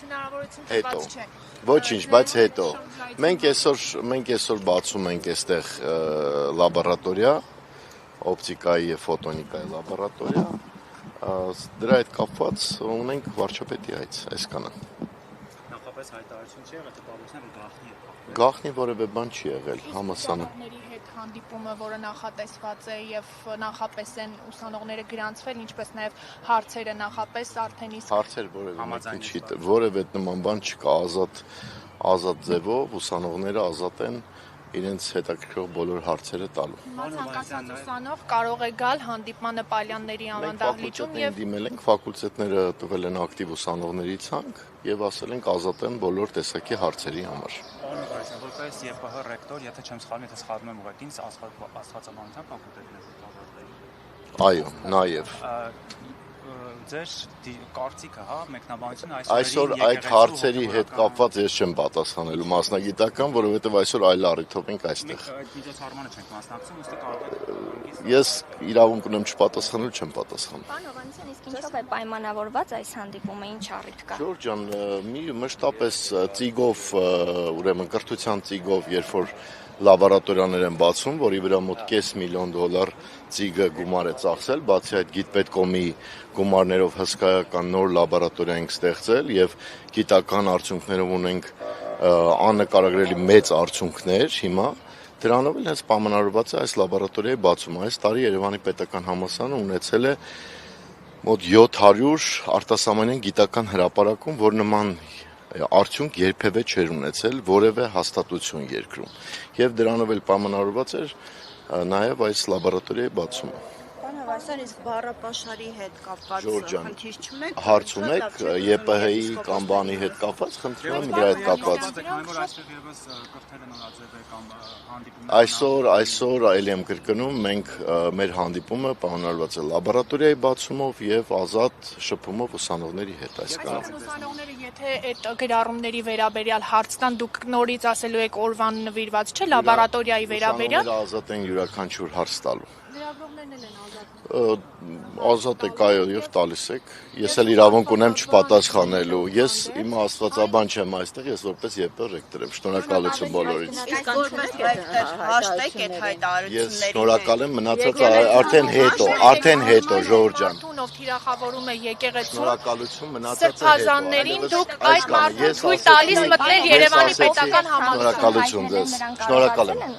հնարավորություն տրված չէ։ Ոչինչ, բայց հետո մենք այսօր բացում ենք այստեղ լաբորատորիա, օպտիկայի եւ ֆոտոնիկայի լաբորատորիա, դրա հետ կապված ունենք վարչապետի այսքանը։ Նախապես հայտարարություն չի եղել, թե Պավլոսյանը գաղտնի է։ Գաղտնի որևէ բան չի եղել, համասանը։ Ուսանողների հետ հանդիպումը, որը նախատեսված է եւ նախապես են ուսանողները գրանցվել, ինչպես նաեւ հարցերը նախապես արդեն իսկ Հարցեր որևէ նման բան չկա, ազատ ձևով ուսանողները ազատ են իրենց հետաքրքրող բոլոր հարցերը տալու։ Ցանկացած ուսանող կարող է գալ հանդիպմանը Պալյանների անվան դահլիճում եւ դիմել ենք, ֆակուլտետները տվել են ակտիվ ուսանողների ցանկ եւ ասել ենք ազատ են բոլոր տեսակի հարցերի համար։ Որպես ԵՊՀ ռեկտոր, եթե չեմ սխալվում, եթե սխալվում եմ ուղղակի աստվածաբանության ֆակուլտետն է Այո, նաեւ ձեր կարծիքը, հա, մեկնաբանությունը այսօր այդ հարցերի հետ կապված ես չեմ պատասխանելու մասնագիտական, որովհետև այսօր այլ առիթով ենք այստեղ։ Միջոցառմանը չենք մասնակցում, ուստի կարող եք Ես իրավունք ունեմ չպատասխանել, չեմ պատասխանում։ Պարոն Հովհաննիսյան, իսկ ինչով է պայմանավորված այս հանդիպումը, ինչ առիթ կա։ Ժորժ ջան, մի մշտապես ծիգով, ուրեմն կրթության ծիգով, երբ որ լաբորատորիաներ են բացում, որի վրա մոտ $500,000 ծիգը գումար է ծախսել, բացի այդ գիտպետկոմի գումարներով հսկայական նոր լաբորատորիա ենք ստեղծել եւ գիտական արդյունքներով ունենք աննկարագրելի մեծ արդյունքներ հիմա դրանով էլ հենց պայմանավորված է այս լաբորատորիայի բացումը։ Այս տարի Երևանի պետական համալսարանը ունեցել է մոտ 700 արտասահմանյան գիտական հրապարակում, որ նման արդյունք երբևէ չէր ունեցել որևէ հաստատություն երկրում եւ դրանով էլ պայմանավորված էր նաեւ այս լաբորատորիայի բացումը։ Պարոն Հովհաննիսյան, իսկ բառապաշարի հետ կապված խնդիր չունեք։ Հարց ունեք ԵՊՀ-ի կամ բանի հետ կապված, խնդրում եմ դրա հետ կապված։ Այսօր այլ եմ կրկնում, մենք մեր հանդիպումը պայմանավորված է լաբորատորիայի բացումով եւ ազատ շփումով ուսանողների հետ այսքան։ Ուսանողները եթե այդ գրառումների վերաբերյալ հարց տան, դուք նորից ասելու եք օրվան նվիրված չէ լաբորատորիայի վերաբերյալ։ Ուսանողները ազատ են յուրաքանչյուր հարց տալու։ Լրագրողներն էլ են ազատ։ Ազատ եք այո եւ տալիս եք։ Ես էլ իրավունք ունեմ չպատասխանելու։ Ես իմ աստվածաբան չեմ այստեղ, ես որպես ԵՊՀ ռեկտոր եմ։ Շնորհակալություն բոլորից։ Իսկ որպես ռեկտոր հաշտեք այդ հայտարարությունների։ Ես շնորհակալ եմ, մնացածը արդեն հետո Ժորժ ջան։ Ով թիրախավորում է եկեղեցու։ Շնորհակալություն, մնացածը հետո։ Սրբազաններին դուք այդ մարդուն թույլ տալիս մտնել Երևանի պետական համալսարան։ Շնորհակալություն ձեզ։ Շնորհակալ եմ։